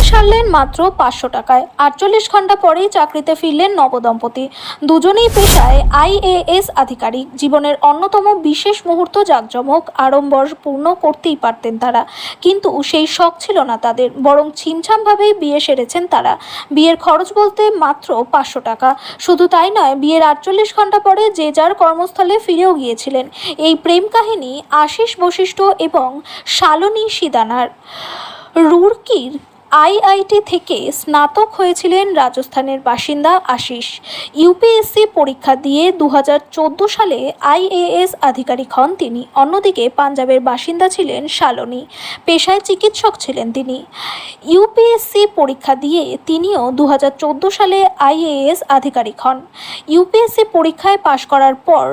সারলেন মাত্র 500 টাকায়। 48 ঘন্টা পরেই চাকরিতে ফিরলেন নবদম্পতি। দুজনেই পেশায় আইএএস আধিকারিক। জীবনের অন্যতম বিশেষ মুহূর্ত জাঁকজমক আড়ম্বর পূর্ণ করতেই পারতেন তারা, কিন্তু সেই শখ ছিল না তাদের, বরং ছিমছামভাবেই বিয়ে সেরেছেন তারা। বিয়ের খরচ বলতে মাত্র 500 টাকা। শুধু তাই নয়, বিয়ের 48 ঘন্টা পরে যে যার কর্মস্থলে ফিরেও গিয়েছিলেন। এই প্রেম কাহিনী আশিস বশিষ্ঠ এবং শালনী সিদানার। রুড়কির আইআইটি থেকে স্নাতক হয়েছিলেন রাজস্থানের বাসিন্দা আশিস। ইউপিএসসি পরীক্ষা দিয়ে 2014 সালে আইএএস আধিকারিক হন তিনি। অন্যদিকে পাঞ্জাবের বাসিন্দা ছিলেন শালনী, পেশায় চিকিৎসক ছিলেন তিনি। ইউপিএসসি পরীক্ষা দিয়ে তিনিও 2014 সালে আইএএস আধিকারিক হন। ইউপিএসসি পরীক্ষায় পাশ করার পর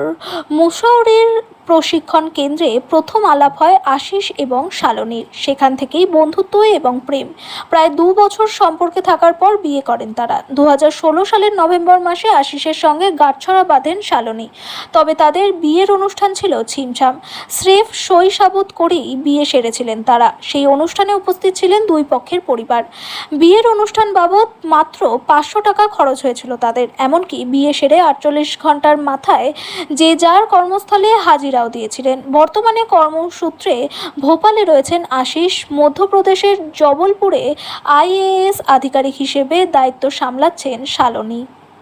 মুশৌরির প্রশিক্ষণ কেন্দ্রে প্রথম আলাপ হয় আশিস এবং শালনীর। সেখান থেকেই বন্ধুত্ব এবং প্রেম। প্রায় 2 বছর সম্পর্কে থাকার পর বিয়ে করেন তারা। 2016 সালের নভেম্বর মাসে আশিসের সঙ্গে গাঁটছড়া বাঁধেন শালনী। তবে তাদের বিয়ের অনুষ্ঠান ছিল ছিমছাম। স্রেফ সই সাবুত করেই বিয়ে সেরেছিলেন তারা। সেই অনুষ্ঠানে উপস্থিত ছিলেন দুই পক্ষের পরিবার। বিয়ের অনুষ্ঠান বাবদ মাত্র 500 টাকা খরচ হয়েছিল তাদের। এমনকি বিয়ে সেরে 48 ঘন্টার মাথায় যে যার কর্মস্থলে হাজিরাও দিয়েছিলেন। বর্তমানে কর্মসূত্রে ভোপালে রয়েছেন আশিস। মধ্যপ্রদেশের জবলপুরে আইএএস আধিকারিক হিসেবে দায়িত্ব সামলাচ্ছেন শালনী।